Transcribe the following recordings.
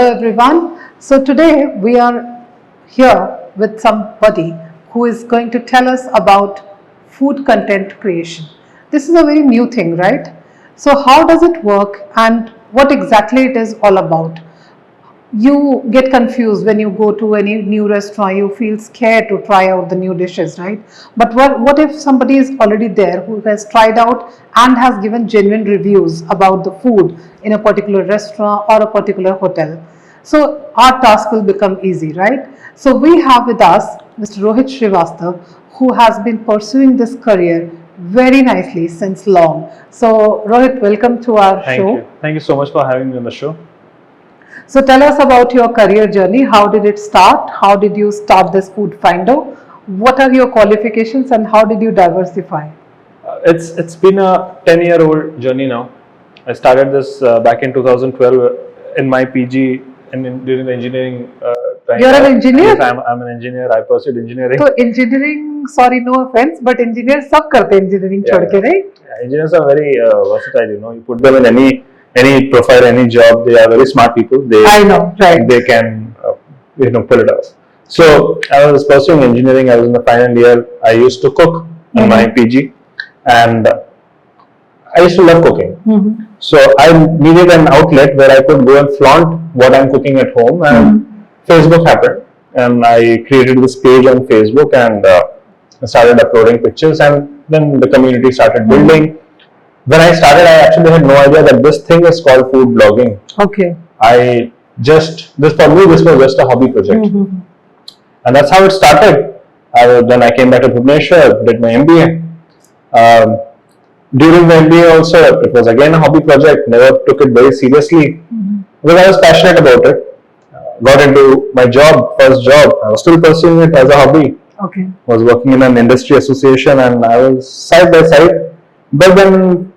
Hello everyone. So today we are here with somebody who is going to tell us about food content creation. This is a very new thing, right? So how does it work and what exactly it is all about? You get confused when you go to any new restaurant, you feel scared to try out the new dishes, right? But what if somebody is already there who has tried out and has given genuine reviews about the food in a particular restaurant or a particular hotel? So our task will become easy, right? So we have with us Mr. Rohit Srivastava, who has been pursuing this career very nicely since long. So Rohit, welcome to our show. Thank you. Thank you so much for having me on the show. So tell us about your career journey. How did it start? How did you start this food finder? What are your qualifications and how did you diversify? It's been a 10-year-old journey now. I started this back in 2012 in my PG and during the engineering time. You're an engineer? Yes, I'm an engineer. I pursued engineering. So engineering, sorry, no offense, but engineers sab karte engineering chhod ke, right? Yeah, engineers are very versatile. You put them in any profile, any job. They are very smart people. I know, right? They can pull it off. So I was pursuing engineering. I was in the final year. I used to cook in my PG, and I used to love cooking. So I needed an outlet where I could go and flaunt what I'm cooking at home, and Facebook happened, and I created this page on Facebook and started uploading pictures, and then the community started building. When I started, I actually had no idea that this thing is called food blogging. Okay. For me, this was just a hobby project. And that's how it started. Then I came back to Bhubaneswar, did my MBA. During the MBA also, it was again a hobby project, never took it very seriously. Because I was passionate about it. Got into my job, first job. I was still pursuing it as a hobby. Okay. Was working in an industry association and I was side by side. But then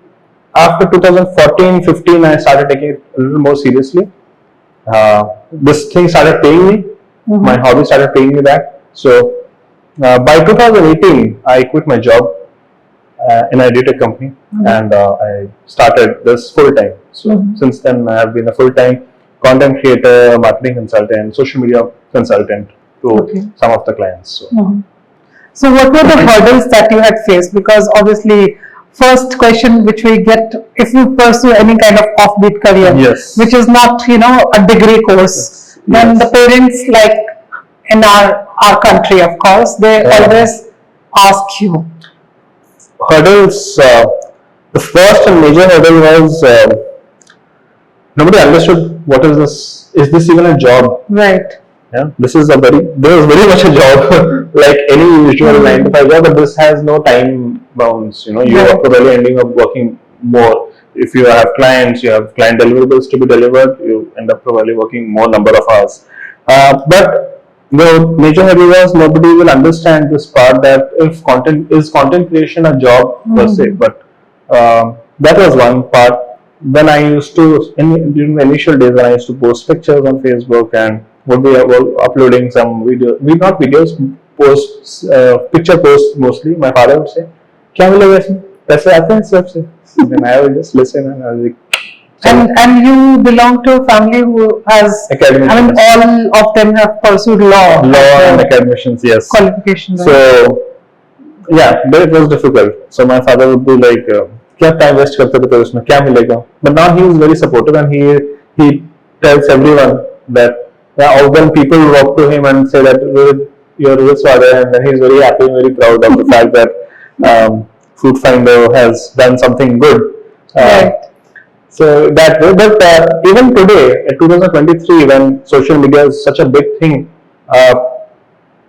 after 2014-15, I started taking it a little more seriously. This thing started paying me. My hobby started paying me back. So by 2018, I quit my job in an edtech company and I started this full time. So since then, I have been a full time content creator, marketing consultant, social media consultant to some of the clients. So what were the hurdles that you had faced? Because obviously, first question which we get if you pursue any kind of offbeat career, which is not a degree course, then the parents, like in our country, of course, they always ask you. Hurdles. The first and major hurdle was nobody understood what is this. Is this even a job? Right. Yeah, this is there is very much a job like any usual 9 to 5 job, but this has no time bounds. You are probably ending up working more. If you have clients, you have client deliverables to be delivered, you end up probably working more number of hours. But the major hurdle was nobody will understand this part that if content creation a job per se, but that was one part. When I used to, during the initial days when I used to post pictures on Facebook and would be uploading some picture posts mostly, my father would say, "Kya milega isme? Paise aate hain sab se?" Then I would just listen and I was like, and you belong to a family who has, all of them have pursued law and academicians, yes. Qualifications. So, yeah, but it was difficult. So my father would be like, "Kya time waste karte ho usme? Kya milega?" But now he is very supportive and he tells everyone that when people walk to him and say that you're Rohit's father, and then he's very happy and very proud of the fact that Food Finder has done something good. So that, but even today, in 2023, when social media is such a big thing,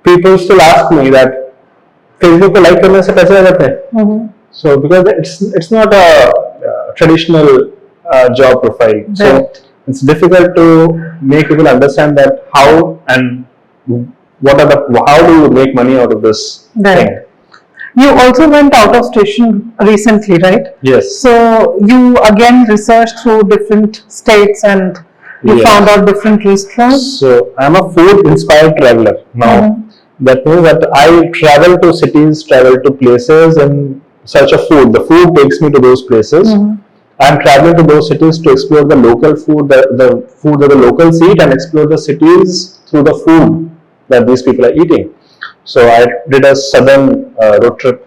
people still ask me that Facebook को like करने से पैसे आ जाते हैं. So because it's not a traditional job profile, so it's difficult to make people understand that how do you make money out of this thing. You also went out of station recently, right? Yes. So you again researched through different states and you found out different restaurants. So I'm a food inspired traveler now. That means that I travel to cities, travel to places in search of food. The food takes me to those places. I'm traveling to those cities to explore the local food, the food that the locals eat, and explore the cities through the food that these people are eating. So I did a southern road trip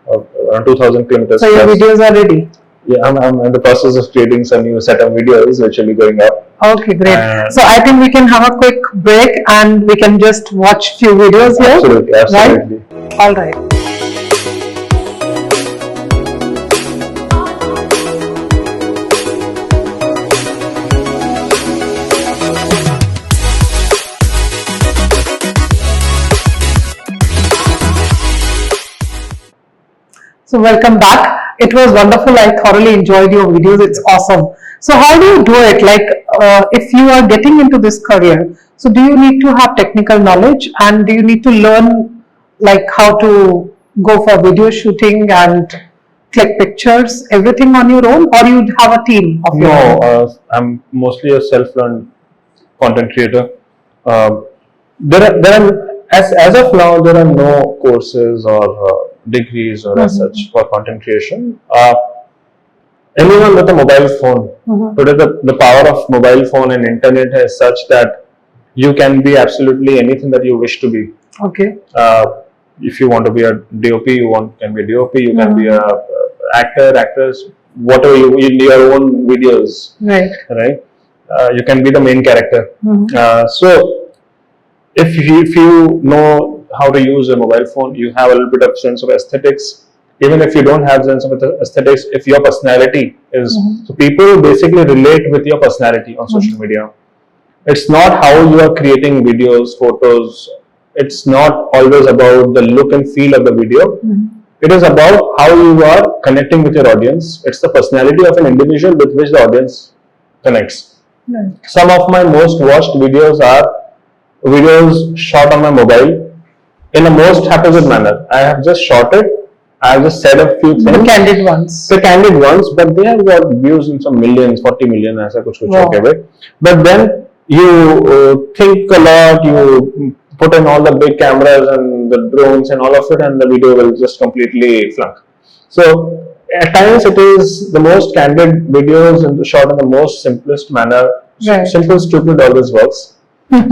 of around 2,000 kilometers. So your plus. videos are ready. Yeah, I'm in the process of creating some new set of videos which will be going up. Okay, great. So I think we can have a quick break and we can just watch few videos here. Absolutely, absolutely. Right? All right. So welcome back. It was wonderful. I thoroughly enjoyed your videos. It's awesome. So how do you do it? Like if you are getting into this career, so do you need to have technical knowledge and do you need to learn like how to go for video shooting and click pictures, everything on your own, or you have a team of your own? No, I'm mostly a self-learned content creator. There are as of now there are no courses or degrees or as such for content creation. Anyone with a mobile phone, today the power of mobile phone and internet is such that you can be absolutely anything that you wish to be. Okay. If you want to be a DOP, can be a DOP. You can be a actor, actress, whatever in your own videos. Right. Right. You can be the main character. So if you know how to use a mobile phone, you have a little bit of sense of aesthetics. Even if you don't have sense of aesthetics, if your personality is so people basically relate with your personality on social media. It's not how you are creating videos, photos. It's not always about the look and feel of the video. It is about how you are connecting with your audience. It's the personality of an individual with which the audience connects. Right. Some of my most watched videos are videos shot on my mobile in a most haphazard manner. I have just shot it. I have just said a few things. The candid ones. The candid ones, but they have got views in some millions, 40 million, ऐसा कुछ होके हुए. But then you think a lot, you put in all the big cameras and the drones and all of it, and the video will just completely flunk. So at times it is the most candid videos and shot in the most simplest manner. Right. Simple, stupid always works.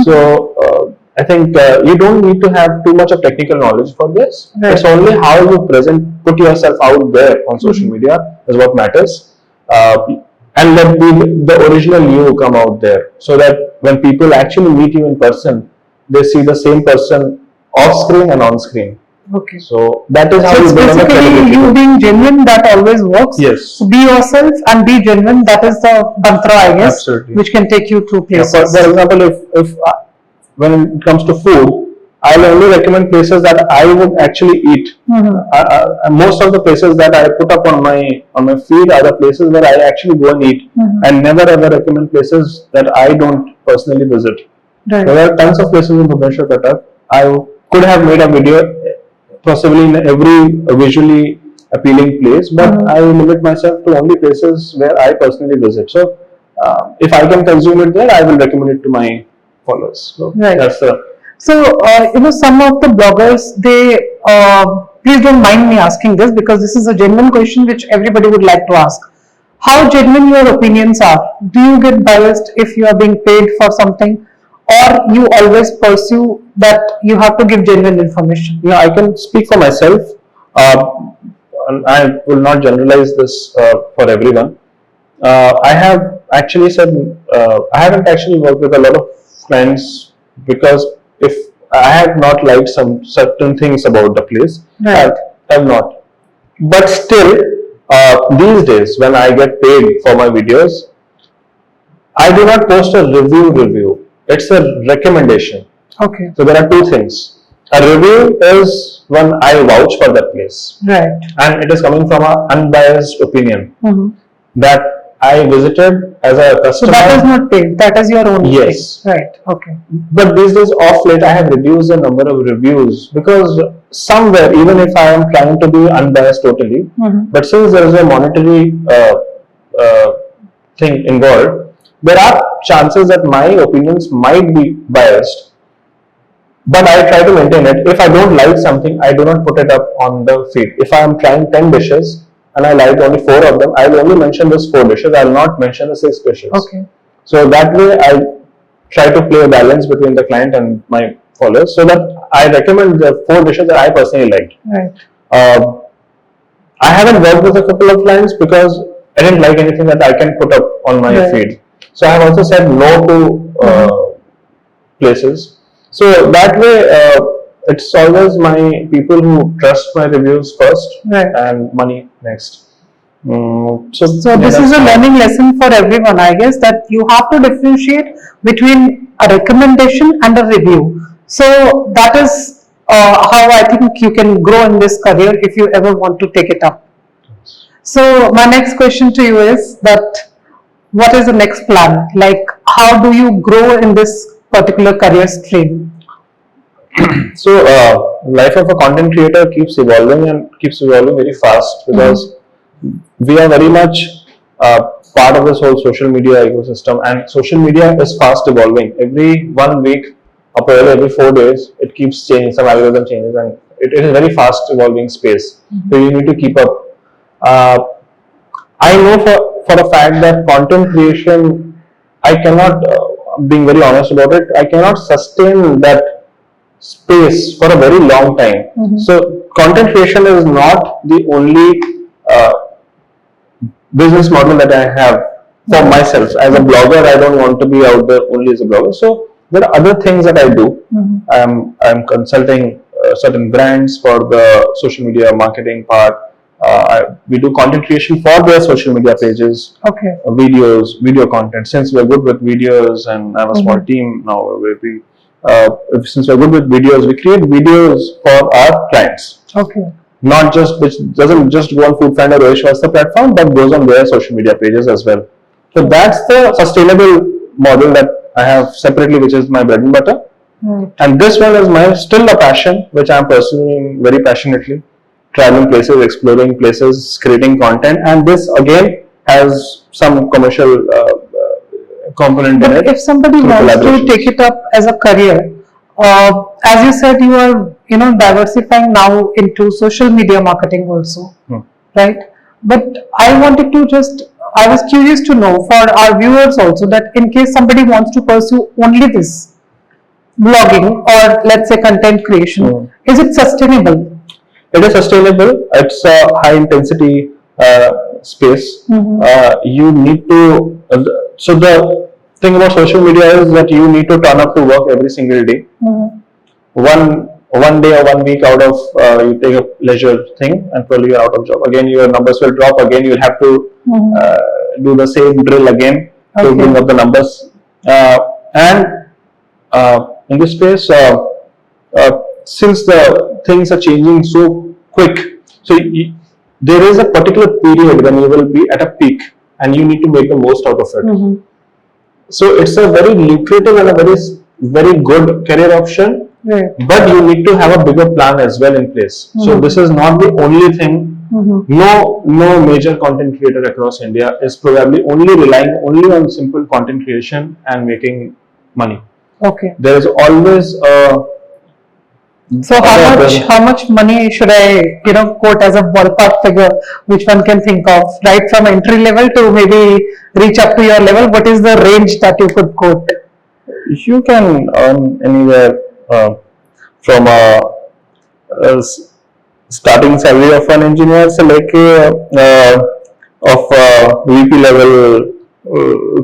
So I think you don't need to have too much of technical knowledge for this. Right. It's only how you put yourself out there on social media is what matters. And let the original you come out there, so that when people actually meet you in person, they see the same person off screen and on screen. Okay. So that is how So it's you build on the basically credibility. you being genuine that always works. Yes. So be yourself and be genuine. That is the mantra, I guess, Absolutely. which can take you to Yeah, places. for example, if when it comes to food, I'll only recommend places that I would actually eat. Most of the places that I put up on my feed are the places where I actually go and eat, and never ever recommend places that I don't personally visit. Right. There are tons of places in Bhubaneswar, Cuttack. I could have made a video possibly in every visually appealing place, but I limit myself to only places where I personally visit. So if I can consume it there, I will recommend it to my followers. So Right. that's the. So, some of the bloggers, they, please don't mind me asking this because this is a genuine question which everybody would like to ask. How genuine your opinions are? Do you get biased if you are being paid for something, or you always pursue that you have to give genuine information? Yeah, I can speak for myself. And I will not generalize this for everyone. I have actually said I haven't actually worked with a lot of clients because if I have not liked some certain things about the place, Right. I have not. But still, these days when I get paid for my videos, I do not post a review. It's a recommendation. Okay. So there are two things. A review is when I vouch for that place, Right. and it is coming from an unbiased opinion that I visited as a So customer. that is not paid. That is your own. Yes. Thing. Right. Okay. But these days, off late, I have reduced the number of reviews because somewhere, even if I am trying to be unbiased totally, but since there is a monetary thing involved, there are chances that my opinions might be biased. But I try to maintain it. If I don't like something, I do not put it up on the feed. If I am trying 10 dishes, and I liked only 4 of them, I'll only mention those 4 dishes. I'll not mention the 6 dishes. Okay. So that way, I try to play a balance between the client and my followers, so that I recommend the 4 dishes that I personally liked. Right. I haven't worked with a couple of clients because I didn't like anything that I can put up on my Right. feed. So I have also said no to places. So that way, it's always my people who trust my reviews first, Right. and money next. So this is a learning lesson for everyone, I guess, that you have to differentiate between a recommendation and a review. So that is how I think you can grow in this career if you ever want to take it up. So my next question to you is that what is the next plan? Like, how do you grow in this particular career stream? So, life of a content creator keeps evolving and keeps evolving very fast, because we are very much part of this whole social media ecosystem, and social media is fast evolving. Every 1 week, or probably every 4 days, it keeps changing. Some algorithm changes, and it is a very fast evolving space. So you need to keep up. I know for a fact that content creation, I cannot, being very honest about it, I cannot sustain that space for a very long time. So content creation is not the only business model that I have for myself. As a blogger, I don't want to be out there only as a blogger. So there are other things that I do. I'm consulting certain brands for the social media marketing part. We do content creation for their social media pages, Okay. videos, video content. Since we're good with videos, and I have a small team now, where we since we're good with videos, we create videos for our clients. Okay. Not just, which doesn't just go on Food Finder or Srivastava platform, but goes on their social media pages as well. So that's the sustainable model that I have separately, which is my bread and butter. And this one is my still a passion, which I'm pursuing very passionately. Traveling places, exploring places, creating content, and this again has some commercial component in But it. if somebody through wants to collaborations. take it up as a career, as you said, you are diversifying now into social media marketing also, right? But I was curious to know for our viewers also, that in case somebody wants to pursue only this blogging, or let's say content creation, is it sustainable? It is sustainable. It's a high intensity space. You need to. So the thing about social media is that you need to turn up to work every single day. One day or 1 week out of you take a leisure thing, and probably you're out of job. Again, your numbers will drop. Again, you'll have to do the same drill again to bring up the numbers. And in this space, since the things are changing so quick, so there is a particular period when you will be at a peak, and you need to make the most out of it. So it's a very lucrative and a very good career option. Right. But you need to have a bigger plan as well in place. So this is not the only thing. No major content creator across India is probably only relying only on simple content creation and making money. Okay. There is always a. So how much money should I quote as a ballpark figure, which one can think of, right from entry level to maybe reach up to your level? What is the range that you could quote? You can earn anywhere from a starting salary of an engineer, so like of VP level. So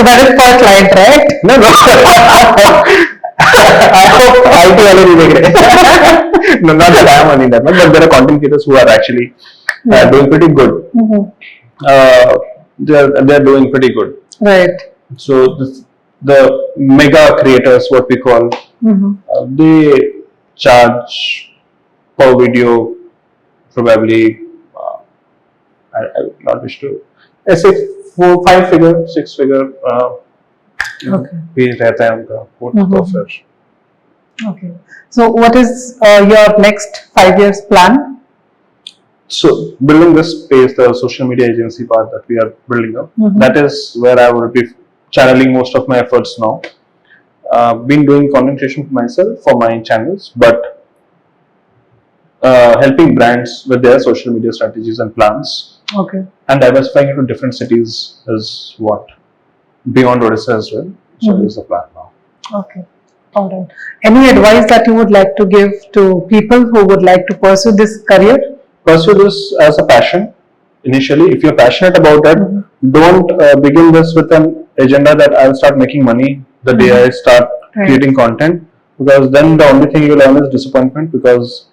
that is per client, right? No. I hope IT already make it. No, not that I am earning that much, but there are content creators who are actually doing pretty good. They're doing pretty good. Right. So the mega creators, what we call, they charge per video probably. I would not wish to. I say 5 figure, 6 figure. भी रहता है उनका coat तो फिर. Okay. So what is your next 5 years plan? So building this space, the social media agency part that we are building up, that is where I will be channeling most of my efforts now. Been doing content creation for myself, for my channels, but helping brands with their social media strategies and plans, Okay. and diversifying into different cities is what beyond Odisha as well. So is the plan now. Okay. All right. Any advice that you would like to give to people who would like to pursue this career? Pursue this as a passion initially. If you're passionate about it, don't begin this with an agenda that I'll start making money the day I start creating content, because then the only thing you'll earn is disappointment, because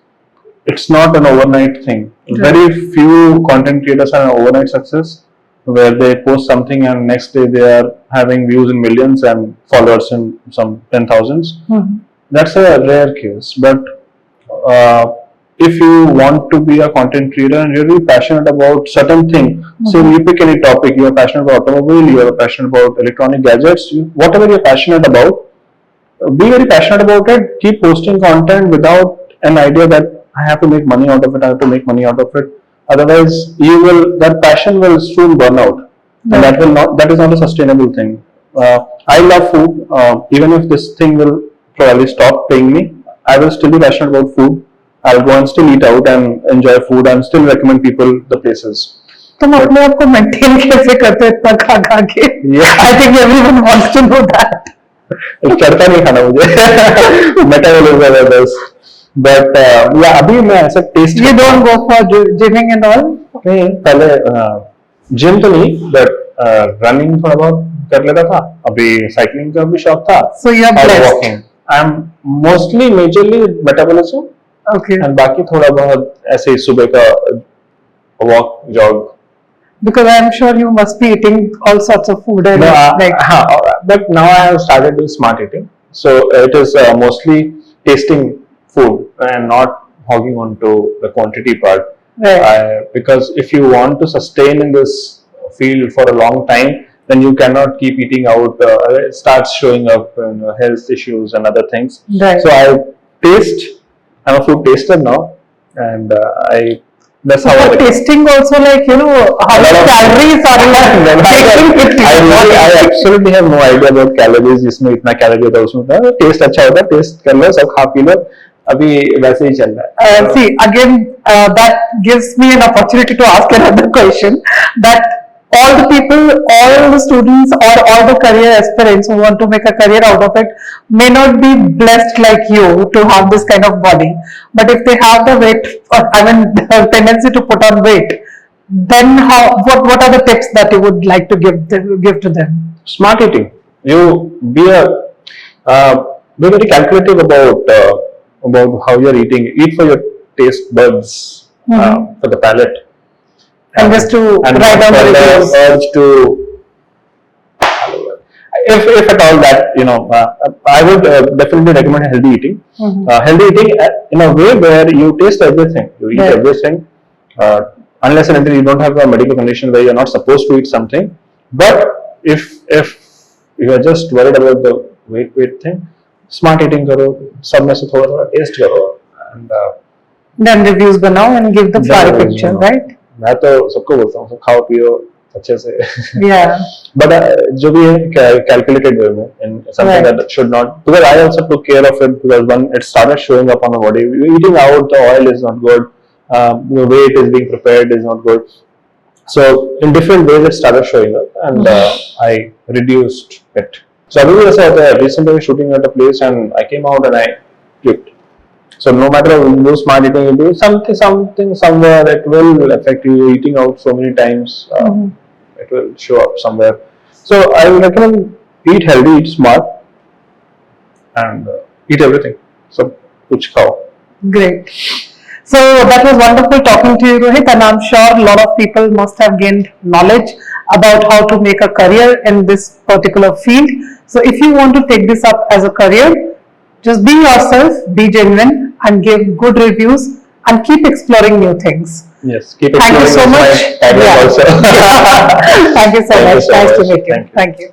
it's not an overnight thing. Very few content creators are an overnight success where they post something and next day they are having views in millions and followers in some 10,000s. That's a rare case. But if you want to be a content creator and you're really passionate about certain thing, so you pick any topic, you're passionate about automobile, you're passionate about electronic gadgets, whatever you're passionate about, be very passionate about it. Keep posting content without an idea that I have to make money out of it, I have to make money out of it. Otherwise, that passion will soon burn out, and that is not a sustainable thing. I love food. Even if this thing will probably stop paying me, I will still be passionate about food. I'll go and still eat out and enjoy food and still recommend people the places. तुम अपने आप को maintain कैसे करते हो इतना खा खा के? I think everyone wants to know that. चढ़ता नहीं खाना मुझे, मेटाबॉलिज्म बट या अभी मैं ऐसा test You don't go for gymming and all? नहीं, पहले जिम तो नहीं, बट रनिंग थोड़ा बहुत कर लेता था. अभी साइकिलिंग का भी शौक था. So you are blessed. Walking I am mostly majorly metabolism. Okay. And बाकी थोड़ा बहुत ऐसे ही सुबह का walk jog. Because I am sure you must be eating all sorts of food and but now I have started doing smart eating. So it is mostly tasting food and not hogging on to the quantity part. Because if you want to sustain in this field for a long time, then you cannot keep eating out. It starts showing up health issues and other things. So I taste. I'm a food taster now, and that's how I tasting also, like, how many calories are you I absolutely have no idea about calories. इसमें इतना calorie होता है, उसमें होता है. Taste अच्छा होता है, taste कर लो, सब खा पी लो. अभी वैसे ही चल रहा है. See, again, that gives me an opportunity to ask another question. That all the people, all the students, or all the career aspirants who want to make a career out of it may not be blessed like you to have this kind of body. But if they have the weight, the tendency to put on weight, then what are the tips that you would like to give to them? Smart eating. You be very calculative about how you're eating. Eat for your taste buds, for the palate. And just to write down the reviews. Urge to, if at all that, I would definitely recommend healthy eating. Healthy eating in a way where you taste everything, you eat everything, unless and until you don't have a medical condition where you're not supposed to eat something. But if you are just worried about the weight thing, smart eating करो, सब में से थोड़ा taste करो, and then reviews बनाओ and give the full picture, right? मैं तो सबको बोलता हूँ, खाओ पियो अच्छे से. But जो भी है calculated way में, and something that should not, because I also took care of it, because when it started showing up on my body, eating out, the oil is not good, the way it is being prepared is not good. So in different ways it started showing up, and I reduced it. So अभी भी ऐसा होता है. Recently I was shooting at a place and I came out and I quit. So no matter how smart eating you do, something somewhere it will affect you. Eating out so many times, it will show up somewhere. So I will recommend eat healthy, eat smart, and eat everything. So kuch khao. Great. So that was wonderful talking to you, Rohit, and I'm sure a lot of people must have gained knowledge about how to make a career in this particular field. So if you want to take this up as a career, just be yourself, be genuine, and give good reviews, and keep exploring new things. Yes, keep exploring. Thank you so much. Also. Thank you so much. Nice to meet you. Thank you.